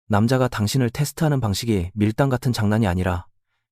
남자가 당신을 테스트하는 방식이 밀당 같은 장난이 아니라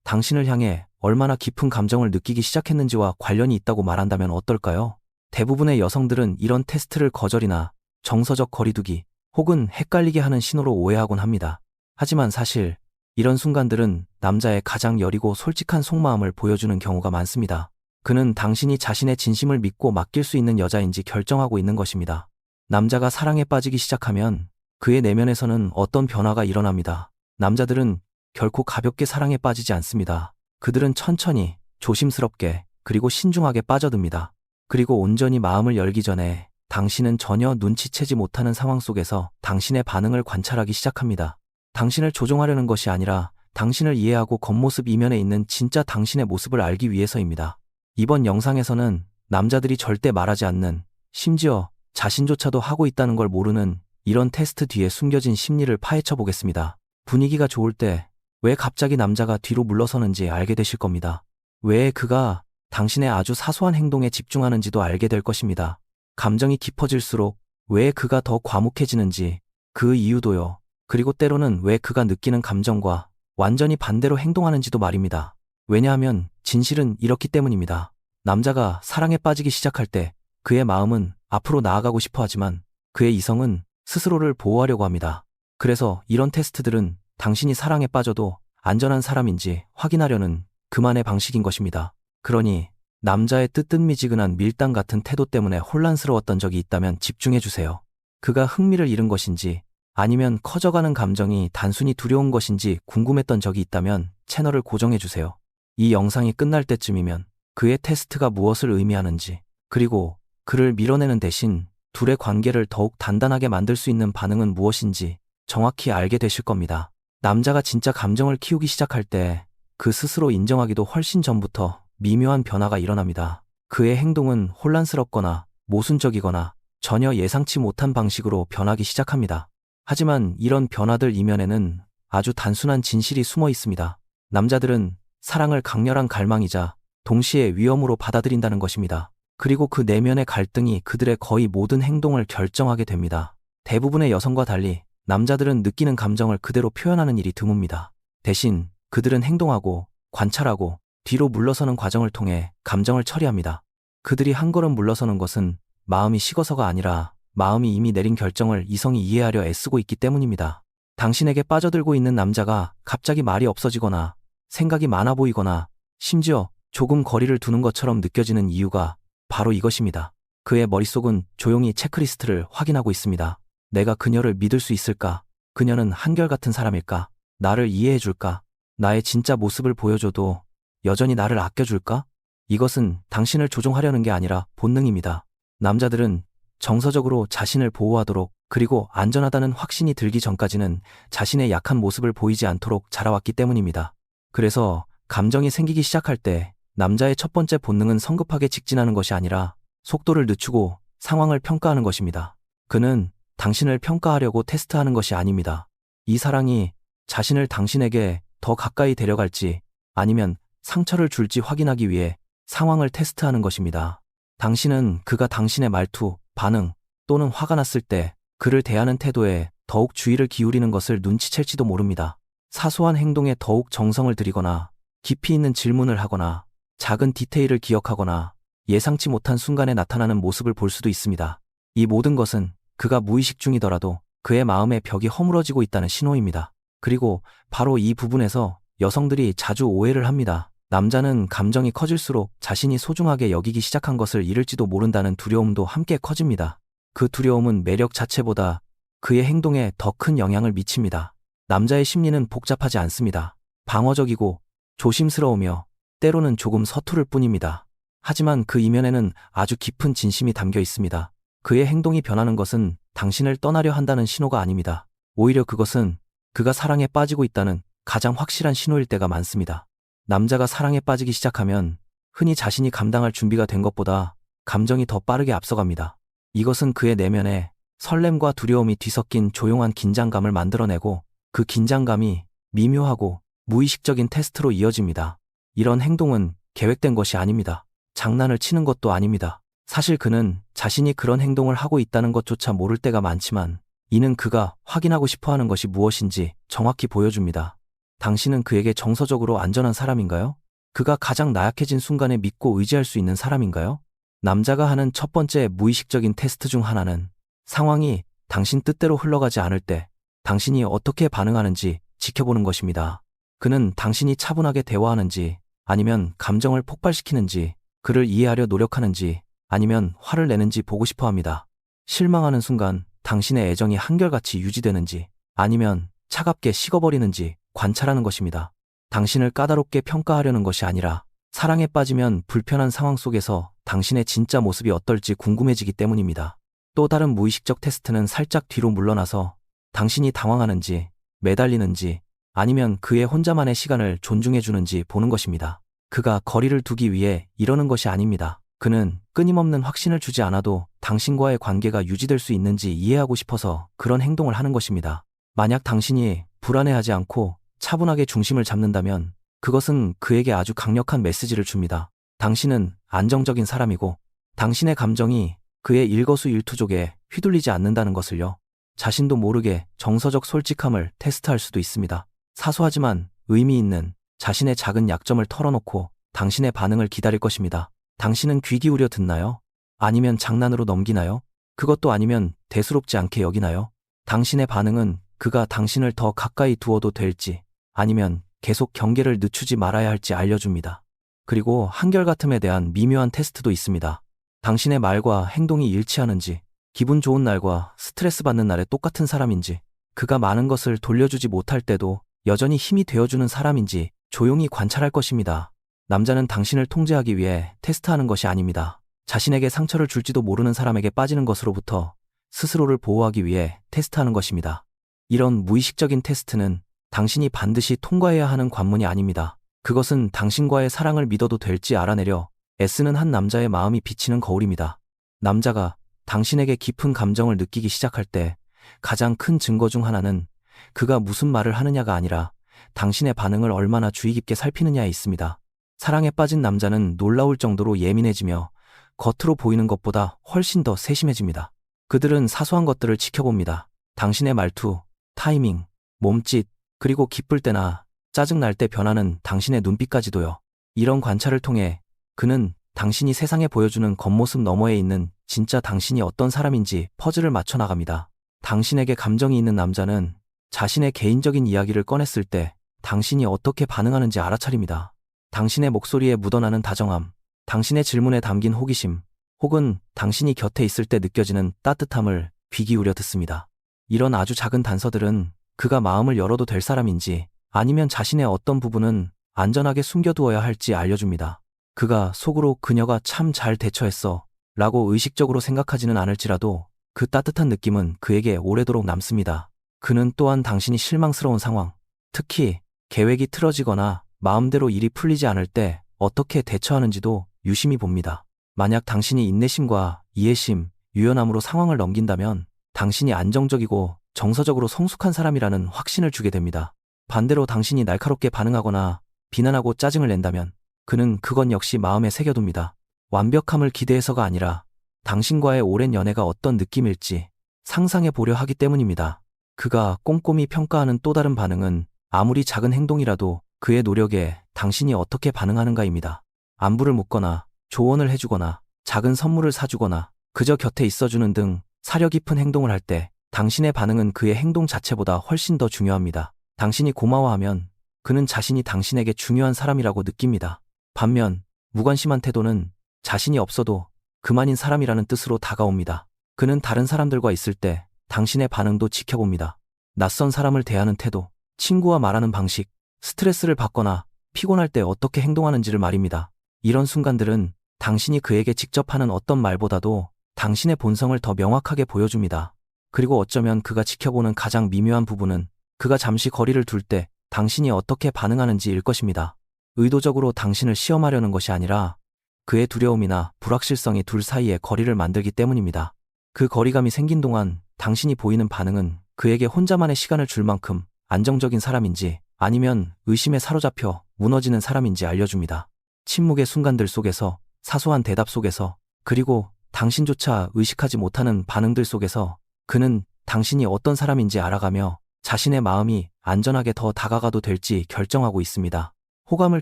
당신을 향해 얼마나 깊은 감정을 느끼기 시작했는지와 관련이 있다고 말한다면 어떨까요? 대부분의 여성들은 이런 테스트를 거절이나 정서적 거리두기 혹은 헷갈리게 하는 신호로 오해하곤 합니다. 하지만 사실 이런 순간들은 남자의 가장 여리고 솔직한 속마음을 보여주는 경우가 많습니다. 그는 당신이 자신의 진심을 믿고 맡길 수 있는 여자인지 결정하고 있는 것입니다. 남자가 사랑에 빠지기 시작하면 그의 내면에서는 어떤 변화가 일어납니다. 남자들은 결코 가볍게 사랑에 빠지지 않습니다. 그들은 천천히, 조심스럽게, 그리고 신중하게 빠져듭니다. 그리고 온전히 마음을 열기 전에 당신은 전혀 눈치채지 못하는 상황 속에서 당신의 반응을 관찰하기 시작합니다. 당신을 조종하려는 것이 아니라 당신을 이해하고 겉모습 이면에 있는 진짜 당신의 모습을 알기 위해서입니다. 이번 영상에서는 남자들이 절대 말하지 않는, 심지어 자신조차도 하고 있다는 걸 모르는 이런 테스트 뒤에 숨겨진 심리를 파헤쳐 보겠습니다. 분위기가 좋을 때 왜 갑자기 남자가 뒤로 물러서는지 알게 되실 겁니다. 왜 그가 당신의 아주 사소한 행동에 집중하는지도 알게 될 것입니다. 감정이 깊어질수록 왜 그가 더 과묵해지는지, 그 이유도요. 그리고 때로는 왜 그가 느끼는 감정과 완전히 반대로 행동하는지도 말입니다. 왜냐하면 진실은 이렇기 때문입니다. 남자가 사랑에 빠지기 시작할 때 그의 마음은 앞으로 나아가고 싶어 하지만 그의 이성은 스스로를 보호하려고 합니다. 그래서 이런 테스트들은 당신이 사랑에 빠져도 안전한 사람인지 확인하려는 그만의 방식인 것입니다. 그러니 남자의 뜨뜻미지근한 밀당 같은 태도 때문에 혼란스러웠던 적이 있다면 집중해주세요. 그가 흥미를 잃은 것인지 아니면 커져가는 감정이 단순히 두려운 것인지 궁금했던 적이 있다면 채널을 고정해주세요. 이 영상이 끝날 때쯤이면 그의 테스트가 무엇을 의미하는지, 그리고 그를 밀어내는 대신 둘의 관계를 더욱 단단하게 만들 수 있는 반응은 무엇인지 정확히 알게 되실 겁니다. 남자가 진짜 감정을 키우기 시작할 때 그 스스로 인정하기도 훨씬 전부터 미묘한 변화가 일어납니다. 그의 행동은 혼란스럽거나 모순적이거나 전혀 예상치 못한 방식으로 변하기 시작합니다. 하지만 이런 변화들 이면에는 아주 단순한 진실이 숨어 있습니다. 남자들은 사랑을 강렬한 갈망이자 동시에 위험으로 받아들인다는 것입니다. 그리고 그 내면의 갈등이 그들의 거의 모든 행동을 결정하게 됩니다. 대부분의 여성과 달리 남자들은 느끼는 감정을 그대로 표현하는 일이 드뭅니다. 대신 그들은 행동하고 관찰하고 뒤로 물러서는 과정을 통해 감정을 처리합니다. 그들이 한 걸음 물러서는 것은 마음이 식어서가 아니라 마음이 이미 내린 결정을 이성이 이해하려 애쓰고 있기 때문입니다. 당신에게 빠져들고 있는 남자가 갑자기 말이 없어지거나 생각이 많아 보이거나 심지어 조금 거리를 두는 것처럼 느껴지는 이유가 바로 이것입니다. 그의 머릿속은 조용히 체크리스트를 확인하고 있습니다. 내가 그녀를 믿을 수 있을까? 그녀는 한결같은 사람일까? 나를 이해해줄까? 나의 진짜 모습을 보여줘도 여전히 나를 아껴줄까? 이것은 당신을 조종하려는 게 아니라 본능입니다. 남자들은 정서적으로 자신을 보호하도록, 그리고 안전하다는 확신이 들기 전까지는 자신의 약한 모습을 보이지 않도록 자라왔기 때문입니다. 그래서 감정이 생기기 시작할 때 남자의 첫 번째 본능은 성급하게 직진하는 것이 아니라 속도를 늦추고 상황을 평가하는 것입니다. 그는 당신을 평가하려고 테스트하는 것이 아닙니다. 이 사랑이 자신을 당신에게 더 가까이 데려갈지 아니면 상처를 줄지 확인하기 위해 상황을 테스트하는 것입니다. 당신은 그가 당신의 말투, 반응 또는 화가 났을 때 그를 대하는 태도에 더욱 주의를 기울이는 것을 눈치챌지도 모릅니다. 사소한 행동에 더욱 정성을 들이거나 깊이 있는 질문을 하거나 작은 디테일을 기억하거나 예상치 못한 순간에 나타나는 모습을 볼 수도 있습니다. 이 모든 것은 그가 무의식 중이더라도 그의 마음의 벽이 허물어지고 있다는 신호입니다. 그리고 바로 이 부분에서 여성들이 자주 오해를 합니다. 남자는 감정이 커질수록 자신이 소중하게 여기기 시작한 것을 잃을지도 모른다는 두려움도 함께 커집니다. 그 두려움은 매력 자체보다 그의 행동에 더 큰 영향을 미칩니다. 남자의 심리는 복잡하지 않습니다. 방어적이고 조심스러우며 때로는 조금 서투를 뿐입니다. 하지만 그 이면에는 아주 깊은 진심이 담겨 있습니다. 그의 행동이 변하는 것은 당신을 떠나려 한다는 신호가 아닙니다. 오히려 그것은 그가 사랑에 빠지고 있다는 가장 확실한 신호일 때가 많습니다. 남자가 사랑에 빠지기 시작하면 흔히 자신이 감당할 준비가 된 것보다 감정이 더 빠르게 앞서갑니다. 이것은 그의 내면에 설렘과 두려움이 뒤섞인 조용한 긴장감을 만들어내고 그 긴장감이 미묘하고 무의식적인 테스트로 이어집니다. 이런 행동은 계획된 것이 아닙니다. 장난을 치는 것도 아닙니다. 사실 그는 자신이 그런 행동을 하고 있다는 것조차 모를 때가 많지만 이는 그가 확인하고 싶어 하는 것이 무엇인지 정확히 보여줍니다. 당신은 그에게 정서적으로 안전한 사람인가요? 그가 가장 나약해진 순간에 믿고 의지할 수 있는 사람인가요? 남자가 하는 첫 번째 무의식적인 테스트 중 하나는 상황이 당신 뜻대로 흘러가지 않을 때 당신이 어떻게 반응하는지 지켜보는 것입니다. 그는 당신이 차분하게 대화하는지, 아니면 감정을 폭발시키는지, 그를 이해하려 노력하는지, 아니면 화를 내는지 보고 싶어 합니다. 실망하는 순간 당신의 애정이 한결같이 유지되는지, 아니면 차갑게 식어버리는지 관찰하는 것입니다. 당신을 까다롭게 평가하려는 것이 아니라 사랑에 빠지면 불편한 상황 속에서 당신의 진짜 모습이 어떨지 궁금해지기 때문입니다. 또 다른 무의식적 테스트는 살짝 뒤로 물러나서 당신이 당황하는지, 매달리는지, 아니면 그의 혼자만의 시간을 존중해주는지 보는 것입니다. 그가 거리를 두기 위해 이러는 것이 아닙니다. 그는 끊임없는 확신을 주지 않아도 당신과의 관계가 유지될 수 있는지 이해하고 싶어서 그런 행동을 하는 것입니다. 만약 당신이 불안해하지 않고 차분하게 중심을 잡는다면 그것은 그에게 아주 강력한 메시지를 줍니다. 당신은 안정적인 사람이고 당신의 감정이 그의 일거수일투족에 휘둘리지 않는다는 것을요. 자신도 모르게 정서적 솔직함을 테스트할 수도 있습니다. 사소하지만 의미 있는 자신의 작은 약점을 털어놓고 당신의 반응을 기다릴 것입니다. 당신은 귀 기울여 듣나요? 아니면 장난으로 넘기나요? 그것도 아니면 대수롭지 않게 여기나요? 당신의 반응은 그가 당신을 더 가까이 두어도 될지, 아니면 계속 경계를 늦추지 말아야 할지 알려줍니다. 그리고 한결같음에 대한 미묘한 테스트도 있습니다. 당신의 말과 행동이 일치하는지, 기분 좋은 날과 스트레스 받는 날에 똑같은 사람인지, 그가 많은 것을 돌려주지 못할 때도 여전히 힘이 되어주는 사람인지 조용히 관찰할 것입니다. 남자는 당신을 통제하기 위해 테스트하는 것이 아닙니다. 자신에게 상처를 줄지도 모르는 사람에게 빠지는 것으로부터 스스로를 보호하기 위해 테스트하는 것입니다. 이런 무의식적인 테스트는 당신이 반드시 통과해야 하는 관문이 아닙니다. 그것은 당신과의 사랑을 믿어도 될지 알아내려 애쓰는 한 남자의 마음이 비치는 거울입니다. 남자가 당신에게 깊은 감정을 느끼기 시작할 때 가장 큰 증거 중 하나는 그가 무슨 말을 하느냐가 아니라 당신의 반응을 얼마나 주의 깊게 살피느냐에 있습니다. 사랑에 빠진 남자는 놀라울 정도로 예민해지며 겉으로 보이는 것보다 훨씬 더 세심해집니다. 그들은 사소한 것들을 지켜봅니다. 당신의 말투, 타이밍, 몸짓, 그리고 기쁠 때나 짜증날 때 변하는 당신의 눈빛까지도요. 이런 관찰을 통해 그는 당신이 세상에 보여주는 겉모습 너머에 있는 진짜 당신이 어떤 사람인지 퍼즐을 맞춰 나갑니다. 당신에게 감정이 있는 남자는 자신의 개인적인 이야기를 꺼냈을 때 당신이 어떻게 반응하는지 알아차립니다. 당신의 목소리에 묻어나는 다정함, 당신의 질문에 담긴 호기심, 혹은 당신이 곁에 있을 때 느껴지는 따뜻함을 귀 기울여 듣습니다. 이런 아주 작은 단서들은 그가 마음을 열어도 될 사람인지, 아니면 자신의 어떤 부분은 안전하게 숨겨두어야 할지 알려줍니다. 그가 속으로 그녀가 참 잘 대처했어 라고 의식적으로 생각하지는 않을지라도 그 따뜻한 느낌은 그에게 오래도록 남습니다. 그는 또한 당신이 실망스러운 상황, 특히 계획이 틀어지거나 마음대로 일이 풀리지 않을 때 어떻게 대처하는지도 유심히 봅니다. 만약 당신이 인내심과 이해심, 유연함으로 상황을 넘긴다면 당신이 안정적이고 정서적으로 성숙한 사람이라는 확신을 주게 됩니다. 반대로 당신이 날카롭게 반응하거나 비난하고 짜증을 낸다면 그는 그건 역시 마음에 새겨둡니다. 완벽함을 기대해서가 아니라 당신과의 오랜 연애가 어떤 느낌일지 상상해 보려 하기 때문입니다. 그가 꼼꼼히 평가하는 또 다른 반응은 아무리 작은 행동이라도 그의 노력에 당신이 어떻게 반응하는가입니다. 안부를 묻거나 조언을 해주거나 작은 선물을 사주거나 그저 곁에 있어주는 등 사려 깊은 행동을 할 때 당신의 반응은 그의 행동 자체보다 훨씬 더 중요합니다. 당신이 고마워하면 그는 자신이 당신에게 중요한 사람이라고 느낍니다. 반면 무관심한 태도는 자신이 없어도 그만인 사람이라는 뜻으로 다가옵니다. 그는 다른 사람들과 있을 때 당신의 반응도 지켜봅니다. 낯선 사람을 대하는 태도, 친구와 말하는 방식, 스트레스를 받거나 피곤할 때 어떻게 행동하는지를 말입니다. 이런 순간들은 당신이 그에게 직접 하는 어떤 말보다도 당신의 본성을 더 명확하게 보여줍니다. 그리고 어쩌면 그가 지켜보는 가장 미묘한 부분은 그가 잠시 거리를 둘 때 당신이 어떻게 반응하는지일 것입니다. 의도적으로 당신을 시험하려는 것이 아니라 그의 두려움이나 불확실성이 둘 사이에 거리를 만들기 때문입니다. 그 거리감이 생긴 동안 당신이 보이는 반응은 그에게 혼자만의 시간을 줄 만큼 안정적인 사람인지, 아니면 의심에 사로잡혀 무너지는 사람인지 알려줍니다. 침묵의 순간들 속에서, 사소한 대답 속에서, 그리고 당신조차 의식하지 못하는 반응들 속에서 그는 당신이 어떤 사람인지 알아가며 자신의 마음이 안전하게 더 다가가도 될지 결정하고 있습니다. 호감을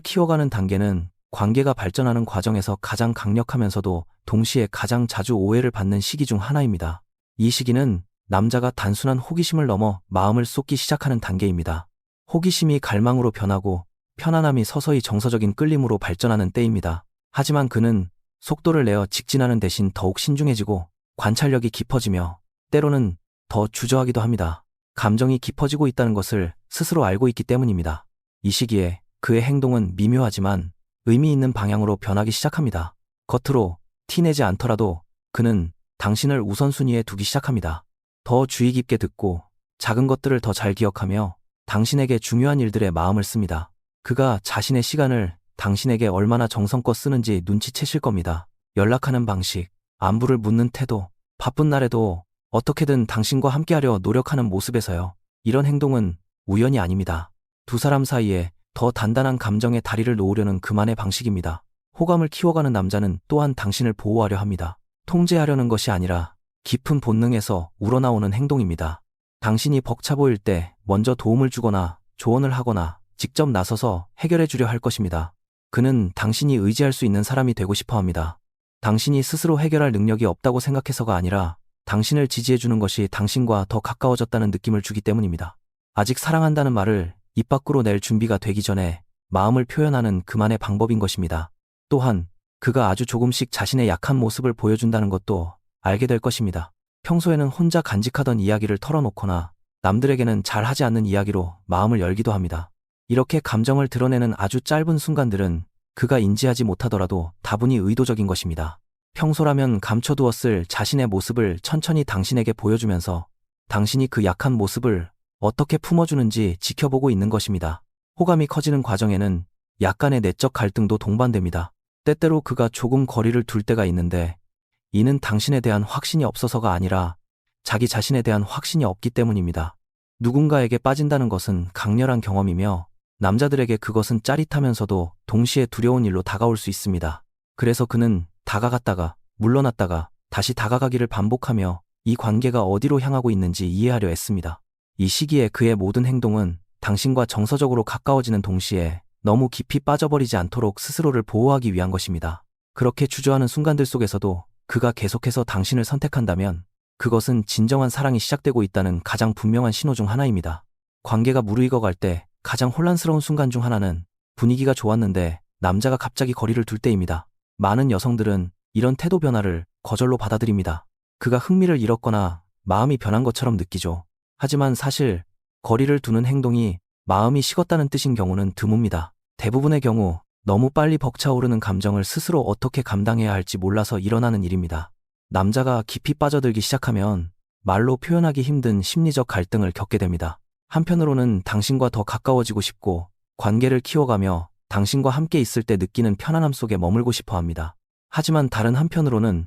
키워가는 단계는 관계가 발전하는 과정에서 가장 강력하면서도 동시에 가장 자주 오해를 받는 시기 중 하나입니다. 이 시기는 남자가 단순한 호기심을 넘어 마음을 쏟기 시작하는 단계입니다. 호기심이 갈망으로 변하고 편안함이 서서히 정서적인 끌림으로 발전하는 때입니다. 하지만 그는 속도를 내어 직진하는 대신 더욱 신중해지고 관찰력이 깊어지며 때로는 더 주저하기도 합니다. 감정이 깊어지고 있다는 것을 스스로 알고 있기 때문입니다. 이 시기에 그의 행동은 미묘하지만 의미 있는 방향으로 변하기 시작합니다. 겉으로 티내지 않더라도 그는 당신을 우선순위에 두기 시작합니다. 더 주의 깊게 듣고 작은 것들을 더 잘 기억하며 당신에게 중요한 일들에 마음을 씁니다. 그가 자신의 시간을 당신에게 얼마나 정성껏 쓰는지 눈치채실 겁니다. 연락하는 방식, 안부를 묻는 태도, 바쁜 날에도 어떻게든 당신과 함께하려 노력하는 모습에서요. 이런 행동은 우연이 아닙니다. 두 사람 사이에 더 단단한 감정의 다리를 놓으려는 그만의 방식입니다. 호감을 키워가는 남자는 또한 당신을 보호하려 합니다. 통제하려는 것이 아니라 깊은 본능에서 우러나오는 행동입니다. 당신이 벅차 보일 때 먼저 도움을 주거나 조언을 하거나 직접 나서서 해결해 주려 할 것입니다. 그는 당신이 의지할 수 있는 사람이 되고 싶어 합니다. 당신이 스스로 해결할 능력이 없다고 생각해서가 아니라 당신을 지지해 주는 것이 당신과 더 가까워졌다는 느낌을 주기 때문입니다. 아직 사랑한다는 말을 입 밖으로 낼 준비가 되기 전에 마음을 표현하는 그만의 방법인 것입니다. 또한 그가 아주 조금씩 자신의 약한 모습을 보여준다는 것도 알게 될 것입니다. 평소에는 혼자 간직하던 이야기를 털어놓거나 남들에게는 잘하지 않는 이야기로 마음을 열기도 합니다. 이렇게 감정을 드러내는 아주 짧은 순간들은 그가 인지하지 못하더라도 다분히 의도적인 것입니다. 평소라면 감춰두었을 자신의 모습을 천천히 당신에게 보여주면서 당신이 그 약한 모습을 어떻게 품어주는지 지켜보고 있는 것입니다. 호감이 커지는 과정에는 약간의 내적 갈등도 동반됩니다. 때때로 그가 조금 거리를 둘 때가 있는데 이는 당신에 대한 확신이 없어서가 아니라 자기 자신에 대한 확신이 없기 때문입니다. 누군가에게 빠진다는 것은 강렬한 경험이며 남자들에게 그것은 짜릿하면서도 동시에 두려운 일로 다가올 수 있습니다. 그래서 그는 다가갔다가 물러났다가 다시 다가가기를 반복하며 이 관계가 어디로 향하고 있는지 이해하려 애씁니다. 이 시기에 그의 모든 행동은 당신과 정서적으로 가까워지는 동시에 너무 깊이 빠져버리지 않도록 스스로를 보호하기 위한 것입니다. 그렇게 주저하는 순간들 속에서도 그가 계속해서 당신을 선택한다면 그것은 진정한 사랑이 시작되고 있다는 가장 분명한 신호 중 하나입니다. 관계가 무르익어갈 때 가장 혼란스러운 순간 중 하나는 분위기가 좋았는데 남자가 갑자기 거리를 둘 때입니다. 많은 여성들은 이런 태도 변화를 거절로 받아들입니다. 그가 흥미를 잃었거나 마음이 변한 것처럼 느끼죠. 하지만 사실 거리를 두는 행동이 마음이 식었다는 뜻인 경우는 드뭅니다. 대부분의 경우 너무 빨리 벅차오르는 감정을 스스로 어떻게 감당해야 할지 몰라서 일어나는 일입니다. 남자가 깊이 빠져들기 시작하면 말로 표현하기 힘든 심리적 갈등을 겪게 됩니다. 한편으로는 당신과 더 가까워지고 싶고 관계를 키워가며 당신과 함께 있을 때 느끼는 편안함 속에 머물고 싶어 합니다. 하지만 다른 한편으로는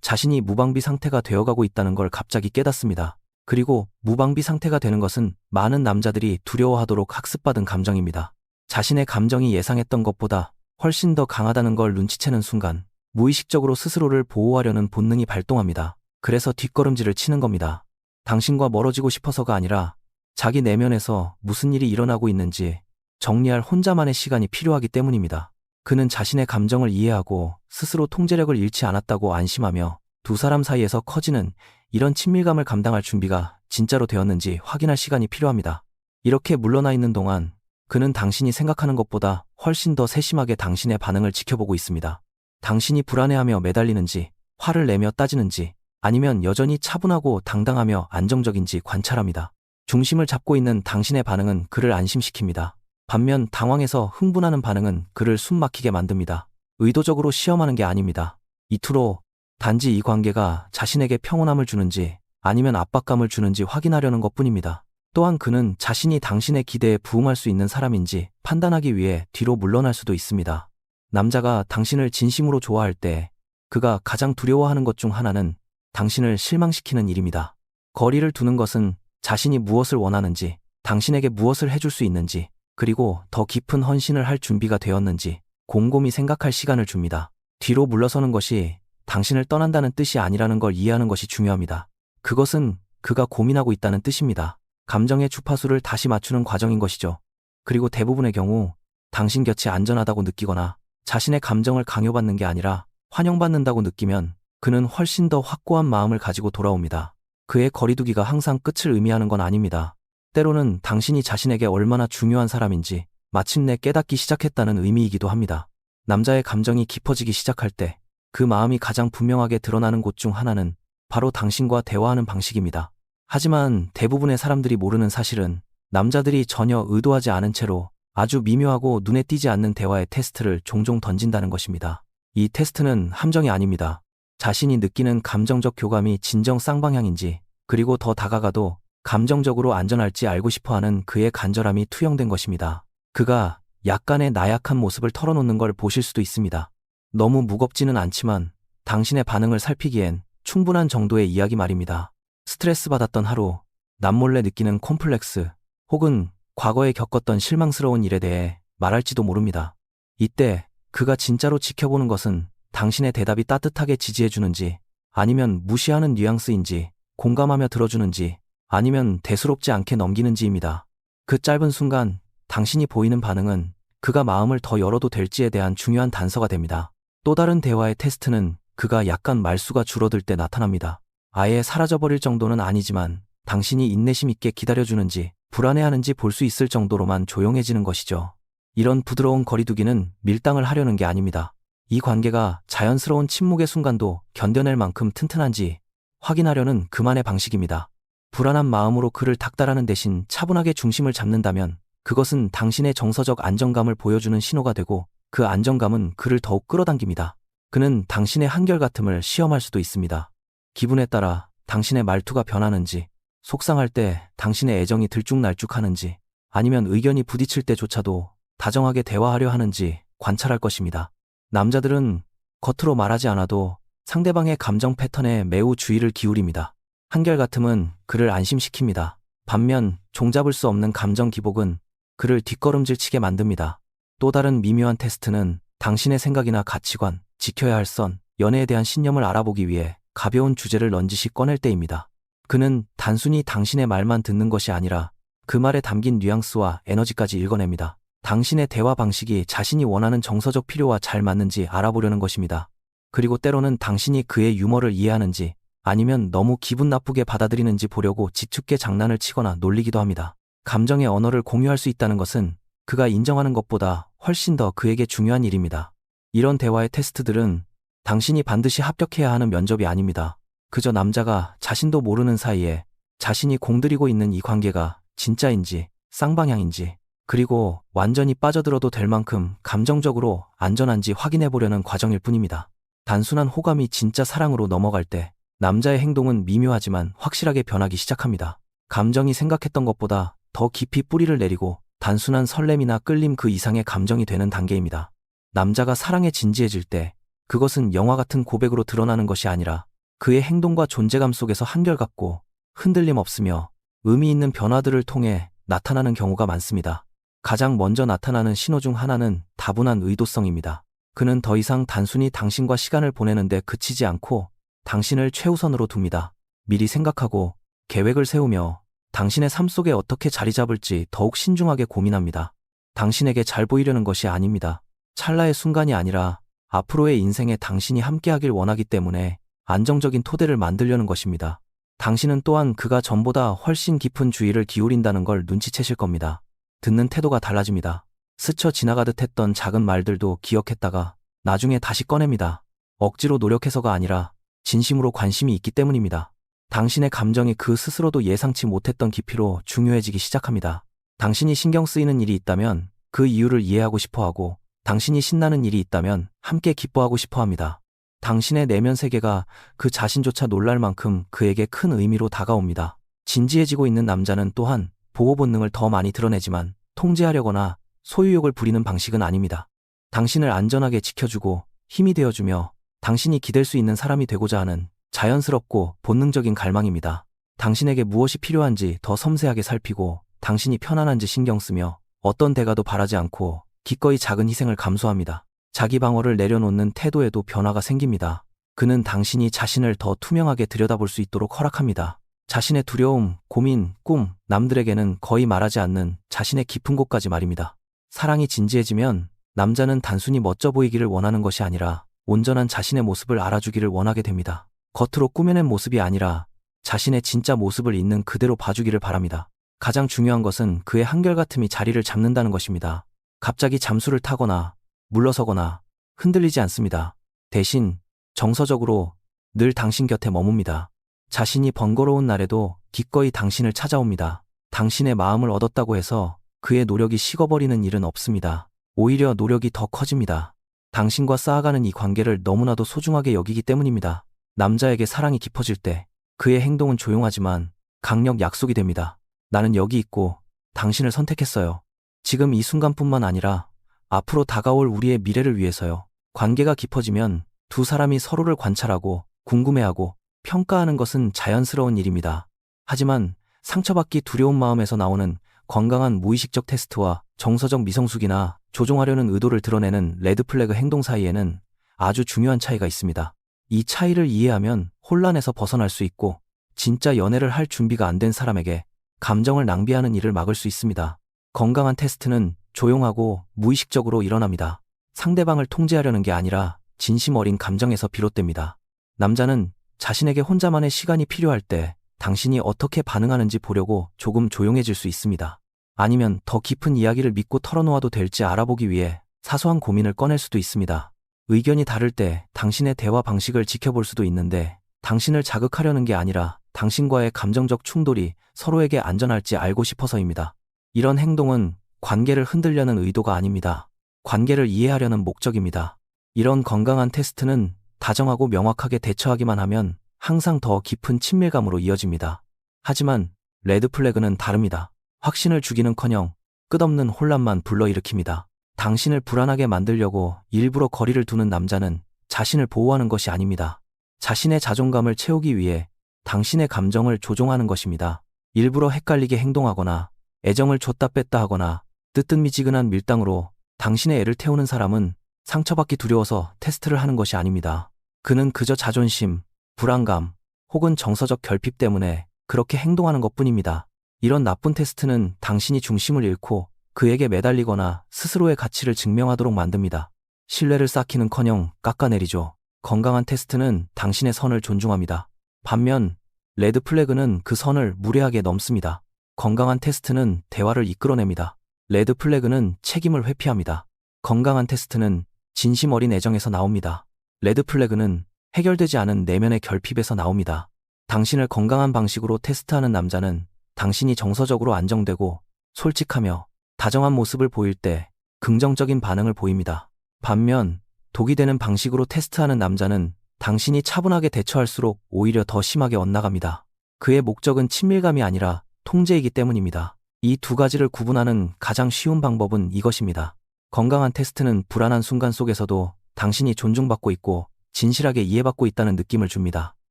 자신이 무방비 상태가 되어가고 있다는 걸 갑자기 깨닫습니다. 그리고 무방비 상태가 되는 것은 많은 남자들이 두려워하도록 학습받은 감정입니다. 자신의 감정이 예상했던 것보다 훨씬 더 강하다는 걸 눈치채는 순간 무의식적으로 스스로를 보호하려는 본능이 발동합니다. 그래서 뒷걸음질을 치는 겁니다. 당신과 멀어지고 싶어서가 아니라 자기 내면에서 무슨 일이 일어나고 있는지 정리할 혼자만의 시간이 필요하기 때문입니다. 그는 자신의 감정을 이해하고 스스로 통제력을 잃지 않았다고 안심하며 두 사람 사이에서 커지는 이런 친밀감을 감당할 준비가 진짜로 되었는지 확인할 시간이 필요합니다. 이렇게 물러나 있는 동안 그는 당신이 생각하는 것보다 훨씬 더 세심하게 당신의 반응을 지켜보고 있습니다. 당신이 불안해하며 매달리는지, 화를 내며 따지는지, 아니면 여전히 차분하고 당당하며 안정적인지 관찰합니다. 중심을 잡고 있는 당신의 반응은 그를 안심시킵니다. 반면 당황해서 흥분하는 반응은 그를 숨막히게 만듭니다. 의도적으로 시험하는 게 아닙니다. 이투로 단지 이 관계가 자신에게 평온함을 주는지 아니면 압박감을 주는지 확인하려는 것뿐입니다. 또한 그는 자신이 당신의 기대에 부응할 수 있는 사람인지 판단하기 위해 뒤로 물러날 수도 있습니다. 남자가 당신을 진심으로 좋아할 때 그가 가장 두려워하는 것 중 하나는 당신을 실망시키는 일입니다. 거리를 두는 것은 자신이 무엇을 원하는지, 당신에게 무엇을 해줄 수 있는지, 그리고 더 깊은 헌신을 할 준비가 되었는지 곰곰이 생각할 시간을 줍니다. 뒤로 물러서는 것이 당신을 떠난다는 뜻이 아니라는 걸 이해하는 것이 중요합니다. 그것은 그가 고민하고 있다는 뜻입니다. 감정의 주파수를 다시 맞추는 과정인 것이죠. 그리고 대부분의 경우 당신 곁이 안전하다고 느끼거나 자신의 감정을 강요받는 게 아니라 환영받는다고 느끼면 그는 훨씬 더 확고한 마음을 가지고 돌아옵니다. 그의 거리두기가 항상 끝을 의미하는 건 아닙니다. 때로는 당신이 자신에게 얼마나 중요한 사람인지 마침내 깨닫기 시작했다는 의미이기도 합니다. 남자의 감정이 깊어지기 시작할 때 그 마음이 가장 분명하게 드러나는 곳 중 하나는 바로 당신과 대화하는 방식입니다. 하지만 대부분의 사람들이 모르는 사실은 남자들이 전혀 의도하지 않은 채로 아주 미묘하고 눈에 띄지 않는 대화의 테스트를 종종 던진다는 것입니다. 이 테스트는 함정이 아닙니다. 자신이 느끼는 감정적 교감이 진정 쌍방향인지, 그리고 더 다가가도 감정적으로 안전할지 알고 싶어하는 그의 간절함이 투영된 것입니다. 그가 약간의 나약한 모습을 털어놓는 걸 보실 수도 있습니다. 너무 무겁지는 않지만 당신의 반응을 살피기엔 충분한 정도의 이야기 말입니다. 스트레스 받았던 하루, 남몰래 느끼는 콤플렉스, 혹은 과거에 겪었던 실망스러운 일에 대해 말할지도 모릅니다. 이때 그가 진짜로 지켜보는 것은 당신의 대답이 따뜻하게 지지해주는지, 아니면 무시하는 뉘앙스인지, 공감하며 들어주는지, 아니면 대수롭지 않게 넘기는지입니다. 그 짧은 순간 당신이 보이는 반응은 그가 마음을 더 열어도 될지에 대한 중요한 단서가 됩니다. 또 다른 대화의 테스트는 그가 약간 말수가 줄어들 때 나타납니다. 아예 사라져버릴 정도는 아니지만 당신이 인내심 있게 기다려주는지 불안해하는지 볼 수 있을 정도로만 조용해지는 것이죠. 이런 부드러운 거리두기는 밀당을 하려는 게 아닙니다. 이 관계가 자연스러운 침묵의 순간도 견뎌낼 만큼 튼튼한지 확인하려는 그만의 방식입니다. 불안한 마음으로 그를 닥달하는 대신 차분하게 중심을 잡는다면 그것은 당신의 정서적 안정감을 보여주는 신호가 되고, 그 안정감은 그를 더욱 끌어당깁니다. 그는 당신의 한결같음을 시험할 수도 있습니다. 기분에 따라 당신의 말투가 변하는지, 속상할 때 당신의 애정이 들쭉날쭉하는지, 아니면 의견이 부딪힐 때조차도 다정하게 대화하려 하는지 관찰할 것입니다. 남자들은 겉으로 말하지 않아도 상대방의 감정 패턴에 매우 주의를 기울입니다. 한결같음은 그를 안심시킵니다. 반면 종잡을 수 없는 감정 기복은 그를 뒷걸음질치게 만듭니다. 또 다른 미묘한 테스트는 당신의 생각이나 가치관, 지켜야 할 선, 연애에 대한 신념을 알아보기 위해 가벼운 주제를 넌지시 꺼낼 때입니다. 그는 단순히 당신의 말만 듣는 것이 아니라 그 말에 담긴 뉘앙스와 에너지까지 읽어냅니다. 당신의 대화 방식이 자신이 원하는 정서적 필요와 잘 맞는지 알아보려는 것입니다. 그리고 때로는 당신이 그의 유머를 이해하는지, 아니면 너무 기분 나쁘게 받아들이는지 보려고 짓궂게 장난을 치거나 놀리기도 합니다. 감정의 언어를 공유할 수 있다는 것은 그가 인정하는 것보다 훨씬 더 그에게 중요한 일입니다. 이런 대화의 테스트들은 당신이 반드시 합격해야 하는 면접이 아닙니다. 그저 남자가 자신도 모르는 사이에 자신이 공들이고 있는 이 관계가 진짜인지 쌍방향인지, 그리고 완전히 빠져들어도 될 만큼 감정적으로 안전한지 확인해보려는 과정일 뿐입니다. 단순한 호감이 진짜 사랑으로 넘어갈 때 남자의 행동은 미묘하지만 확실하게 변하기 시작합니다. 감정이 생각했던 것보다 더 깊이 뿌리를 내리고 단순한 설렘이나 끌림 그 이상의 감정이 되는 단계입니다. 남자가 사랑에 진지해질 때 그것은 영화 같은 고백으로 드러나는 것이 아니라 그의 행동과 존재감 속에서 한결같고 흔들림 없으며 의미 있는 변화들을 통해 나타나는 경우가 많습니다. 가장 먼저 나타나는 신호 중 하나는 다분한 의도성입니다. 그는 더 이상 단순히 당신과 시간을 보내는데 그치지 않고 당신을 최우선으로 둡니다. 미리 생각하고 계획을 세우며 당신의 삶 속에 어떻게 자리 잡을지 더욱 신중하게 고민합니다. 당신에게 잘 보이려는 것이 아닙니다. 찰나의 순간이 아니라 앞으로의 인생에 당신이 함께하길 원하기 때문에 안정적인 토대를 만들려는 것입니다. 당신은 또한 그가 전보다 훨씬 깊은 주의를 기울인다는 걸 눈치채실 겁니다. 듣는 태도가 달라집니다. 스쳐 지나가듯 했던 작은 말들도 기억했다가 나중에 다시 꺼냅니다. 억지로 노력해서가 아니라 진심으로 관심이 있기 때문입니다. 당신의 감정이 그 스스로도 예상치 못했던 깊이로 중요해지기 시작합니다. 당신이 신경 쓰이는 일이 있다면 그 이유를 이해하고 싶어하고, 당신이 신나는 일이 있다면 함께 기뻐하고 싶어합니다. 당신의 내면 세계가 그 자신조차 놀랄 만큼 그에게 큰 의미로 다가옵니다. 진지해지고 있는 남자는 또한 보호 본능을 더 많이 드러내지만 통제하려거나 소유욕을 부리는 방식은 아닙니다. 당신을 안전하게 지켜주고 힘이 되어주며 당신이 기댈 수 있는 사람이 되고자 하는 자연스럽고 본능적인 갈망입니다. 당신에게 무엇이 필요한지 더 섬세하게 살피고 당신이 편안한지 신경 쓰며 어떤 대가도 바라지 않고 기꺼이 작은 희생을 감수합니다. 자기 방어를 내려놓는 태도에도 변화가 생깁니다. 그는 당신이 자신을 더 투명하게 들여다볼 수 있도록 허락합니다. 자신의 두려움, 고민, 꿈, 남들에게는 거의 말하지 않는 자신의 깊은 곳까지 말입니다. 사랑이 진지해지면 남자는 단순히 멋져 보이기를 원하는 것이 아니라 온전한 자신의 모습을 알아주기를 원하게 됩니다. 겉으로 꾸며낸 모습이 아니라 자신의 진짜 모습을 있는 그대로 봐주기를 바랍니다. 가장 중요한 것은 그의 한결같음이 자리를 잡는다는 것입니다. 갑자기 잠수를 타거나 물러서거나 흔들리지 않습니다. 대신 정서적으로 늘 당신 곁에 머뭅니다. 자신이 번거로운 날에도 기꺼이 당신을 찾아옵니다. 당신의 마음을 얻었다고 해서 그의 노력이 식어버리는 일은 없습니다. 오히려 노력이 더 커집니다. 당신과 쌓아가는 이 관계를 너무나도 소중하게 여기기 때문입니다. 남자에게 사랑이 깊어질 때 그의 행동은 조용하지만 강력 약속이 됩니다. 나는 여기 있고 당신을 선택했어요. 지금 이 순간뿐만 아니라 앞으로 다가올 우리의 미래를 위해서요. 관계가 깊어지면 두 사람이 서로를 관찰하고 궁금해하고 평가하는 것은 자연스러운 일입니다. 하지만 상처받기 두려운 마음에서 나오는 건강한 무의식적 테스트와 정서적 미성숙이나 조종하려는 의도를 드러내는 레드플래그 행동 사이에는 아주 중요한 차이가 있습니다. 이 차이를 이해하면 혼란에서 벗어날 수 있고 진짜 연애를 할 준비가 안 된 사람에게 감정을 낭비하는 일을 막을 수 있습니다. 건강한 테스트는 조용하고 무의식적으로 일어납니다. 상대방을 통제하려는 게 아니라 진심 어린 감정에서 비롯됩니다. 남자는 자신에게 혼자만의 시간이 필요할 때 당신이 어떻게 반응하는지 보려고 조금 조용해질 수 있습니다. 아니면 더 깊은 이야기를 믿고 털어놓아도 될지 알아보기 위해 사소한 고민을 꺼낼 수도 있습니다. 의견이 다를 때 당신의 대화 방식을 지켜볼 수도 있는데 당신을 자극하려는 게 아니라 당신과의 감정적 충돌이 서로에게 안전할지 알고 싶어서입니다. 이런 행동은 관계를 흔들려는 의도가 아닙니다. 관계를 이해하려는 목적입니다. 이런 건강한 테스트는 다정하고 명확하게 대처하기만 하면 항상 더 깊은 친밀감으로 이어집니다. 하지만 레드플래그는 다릅니다. 확신을 주기는커녕 끝없는 혼란만 불러일으킵니다. 당신을 불안하게 만들려고 일부러 거리를 두는 남자는 자신을 보호하는 것이 아닙니다. 자신의 자존감을 채우기 위해 당신의 감정을 조종하는 것입니다. 일부러 헷갈리게 행동하거나 애정을 줬다 뺐다 하거나 뜨뜻미지근한 밀당으로 당신의 애를 태우는 사람은 상처받기 두려워서 테스트를 하는 것이 아닙니다. 그는 그저 자존심, 불안감, 혹은 정서적 결핍 때문에 그렇게 행동하는 것뿐입니다. 이런 나쁜 테스트는 당신이 중심을 잃고 그에게 매달리거나 스스로의 가치를 증명하도록 만듭니다. 신뢰를 쌓기는커녕 깎아내리죠. 건강한 테스트는 당신의 선을 존중합니다. 반면 레드플래그는 그 선을 무례하게 넘습니다. 건강한 테스트는 대화를 이끌어냅니다. 레드플래그는 책임을 회피합니다. 건강한 테스트는 진심 어린 애정에서 나옵니다. 레드플래그는 해결되지 않은 내면의 결핍에서 나옵니다. 당신을 건강한 방식으로 테스트하는 남자는 당신이 정서적으로 안정되고 솔직하며 다정한 모습을 보일 때 긍정적인 반응을 보입니다. 반면 독이 되는 방식으로 테스트하는 남자는 당신이 차분하게 대처할수록 오히려 더 심하게 엇나갑니다. 그의 목적은 친밀감이 아니라 통제이기 때문입니다. 이 두 가지를 구분하는 가장 쉬운 방법은 이것입니다. 건강한 테스트는 불안한 순간 속에서도 당신이 존중받고 있고 진실하게 이해받고 있다는 느낌을 줍니다.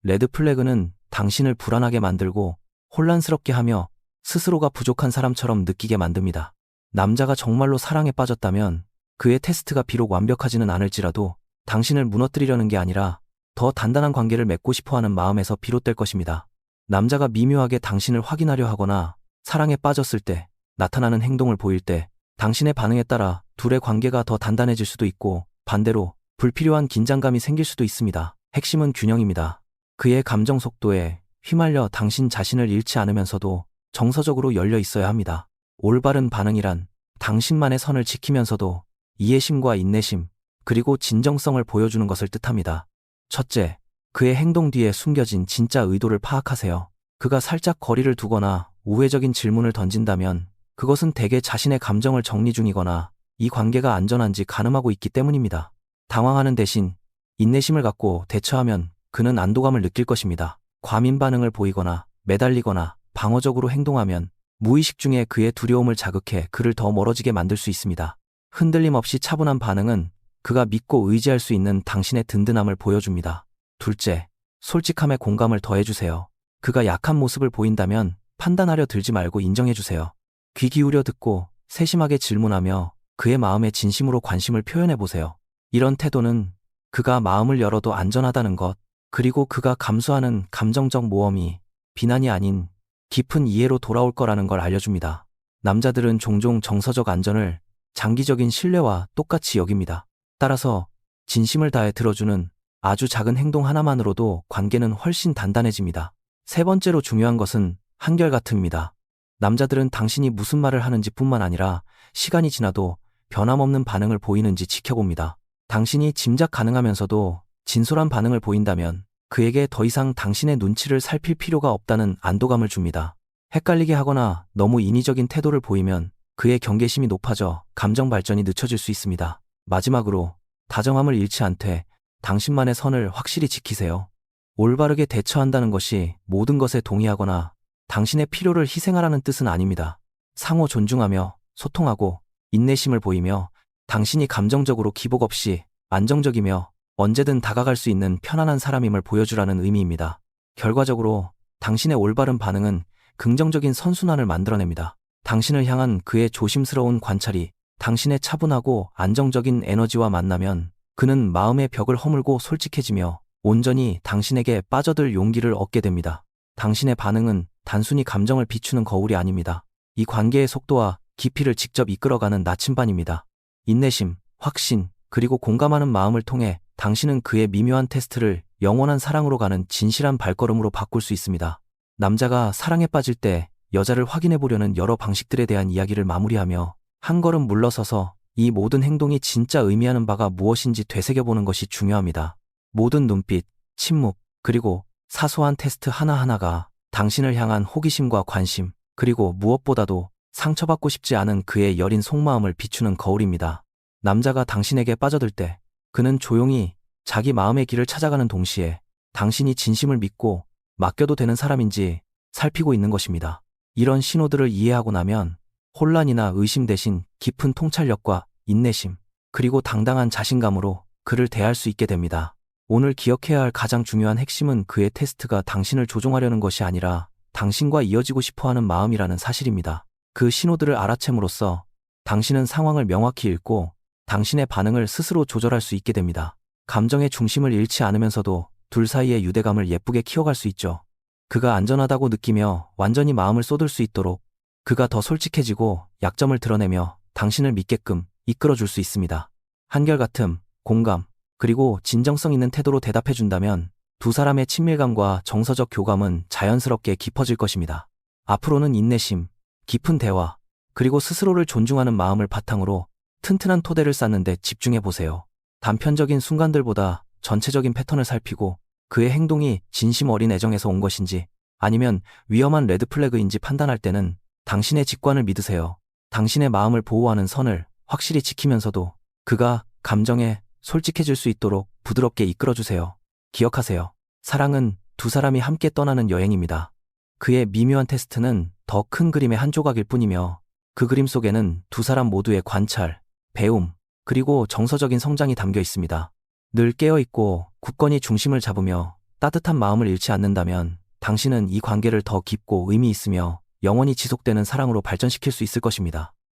레드플래그는 당신을 불안하게 만들고 혼란스럽게 하며 스스로가 부족한 사람처럼 느끼게 만듭니다. 남자가 정말로 사랑에 빠졌다면 그의 테스트가 비록 완벽하지는 않을지라도 당신을 무너뜨리려는 게 아니라 더 단단한 관계를 맺고 싶어하는 마음에서 비롯될 것입니다. 남자가 미묘하게 당신을 확인하려 하거나 사랑에 빠졌을 때 나타나는 행동을 보일 때 당신의 반응에 따라 둘의 관계가 더 단단해질 수도 있고 반대로 불필요한 긴장감이 생길 수도 있습니다. 핵심은 균형입니다. 그의 감정 속도에 휘말려 당신 자신을 잃지 않으면서도 정서적으로 열려 있어야 합니다. 올바른 반응이란 당신만의 선을 지키면서도 이해심과 인내심, 그리고 진정성을 보여주는 것을 뜻합니다. 첫째, 그의 행동 뒤에 숨겨진 진짜 의도를 파악하세요. 그가 살짝 거리를 두거나 우회적인 질문을 던진다면 그것은 대개 자신의 감정을 정리 중이거나 이 관계가 안전한지 가늠하고 있기 때문입니다. 당황하는 대신 인내심을 갖고 대처하면 그는 안도감을 느낄 것입니다. 과민 반응을 보이거나 매달리거나 방어적으로 행동하면 무의식 중에 그의 두려움을 자극해 그를 더 멀어지게 만들 수 있습니다. 흔들림 없이 차분한 반응은 그가 믿고 의지할 수 있는 당신의 든든함을 보여줍니다. 둘째, 솔직함에 공감을 더해주세요. 그가 약한 모습을 보인다면 판단하려 들지 말고 인정해주세요. 귀 기울여 듣고 세심하게 질문하며 그의 마음에 진심으로 관심을 표현해보세요. 이런 태도는 그가 마음을 열어도 안전하다는 것, 그리고 그가 감수하는 감정적 모험이 비난이 아닌 깊은 이해로 돌아올 거라는 걸 알려줍니다. 남자들은 종종 정서적 안전을 장기적인 신뢰와 똑같이 여깁니다. 따라서 진심을 다해 들어주는 아주 작은 행동 하나만으로도 관계는 훨씬 단단해집니다. 세 번째로 중요한 것은 한결같음입니다. 남자들은 당신이 무슨 말을 하는지 뿐만 아니라 시간이 지나도 변함없는 반응을 보이는지 지켜봅니다. 당신이 짐작 가능하면서도 진솔한 반응을 보인다면 그에게 더 이상 당신의 눈치를 살필 필요가 없다는 안도감을 줍니다. 헷갈리게 하거나 너무 인위적인 태도를 보이면 그의 경계심이 높아져 감정 발전이 늦춰질 수 있습니다. 마지막으로 다정함을 잃지 않되 당신만의 선을 확실히 지키세요. 올바르게 대처한다는 것이 모든 것에 동의하거나 당신의 필요를 희생하라는 뜻은 아닙니다. 상호 존중하며 소통하고 인내심을 보이며 당신이 감정적으로 기복 없이 안정적이며 언제든 다가갈 수 있는 편안한 사람임을 보여주라는 의미입니다. 결과적으로 당신의 올바른 반응은 긍정적인 선순환을 만들어냅니다. 당신을 향한 그의 조심스러운 관찰이 당신의 차분하고 안정적인 에너지와 만나면 그는 마음의 벽을 허물고 솔직해지며 온전히 당신에게 빠져들 용기를 얻게 됩니다. 당신의 반응은 단순히 감정을 비추는 거울이 아닙니다. 이 관계의 속도와 깊이를 직접 이끌어가는 나침반입니다. 인내심, 확신, 그리고 공감하는 마음을 통해 당신은 그의 미묘한 테스트를 영원한 사랑으로 가는 진실한 발걸음으로 바꿀 수 있습니다. 남자가 사랑에 빠질 때 여자를 확인해 보려는 여러 방식들에 대한 이야기를 마무리하며 한 걸음 물러서서 이 모든 행동이 진짜 의미하는 바가 무엇인지 되새겨보는 것이 중요합니다. 모든 눈빛, 침묵, 그리고 사소한 테스트 하나하나가 당신을 향한 호기심과 관심, 그리고 무엇보다도 상처받고 싶지 않은 그의 여린 속마음을 비추는 거울입니다. 남자가 당신에게 빠져들 때 그는 조용히 자기 마음의 길을 찾아가는 동시에 당신이 진심을 믿고 맡겨도 되는 사람인지 살피고 있는 것입니다. 이런 신호들을 이해하고 나면 혼란이나 의심 대신 깊은 통찰력과 인내심, 그리고 당당한 자신감으로 그를 대할 수 있게 됩니다. 오늘 기억해야 할 가장 중요한 핵심은 그의 테스트가 당신을 조종하려는 것이 아니라 당신과 이어지고 싶어하는 마음이라는 사실입니다. 그 신호들을 알아챈으로써 당신은 상황을 명확히 읽고 당신의 반응을 스스로 조절할 수 있게 됩니다. 감정의 중심을 잃지 않으면서도 둘 사이의 유대감을 예쁘게 키워갈 수 있죠. 그가 안전하다고 느끼며 완전히 마음을 쏟을 수 있도록 그가 더 솔직해지고 약점을 드러내며 당신을 믿게끔 이끌어줄 수 있습니다. 한결같음, 공감, 그리고 진정성 있는 태도로 대답해준다면 두 사람의 친밀감과 정서적 교감은 자연스럽게 깊어질 것입니다. 앞으로는 인내심, 깊은 대화, 그리고 스스로를 존중하는 마음을 바탕으로 튼튼한 토대를 쌓는 데 집중해보세요. 단편적인 순간들보다 전체적인 패턴을 살피고 그의 행동이 진심 어린 애정에서 온 것인지 아니면 위험한 레드플래그인지 판단할 때는 당신의 직관을 믿으세요. 당신의 마음을 보호하는 선을 확실히 지키면서도 그가 감정에 솔직해질 수 있도록 부드럽게 이끌어주세요. 기억하세요. 사랑은 두 사람이 함께 떠나는 여행입니다. 그의 미묘한 테스트는 더 큰 그림의 한 조각일 뿐이며 그 그림 속에는 두 사람 모두의 관찰, 배움, 그리고 정서적인 성장이 담겨 있습니다. 늘 깨어있고 굳건히 중심을 잡으며 따뜻한 마음을 잃지 않는다면 당신은 이 관계를 더 깊고 의미 있으며 영원히 지속되는 사랑으로 발전시킬 수 있을 것입니다.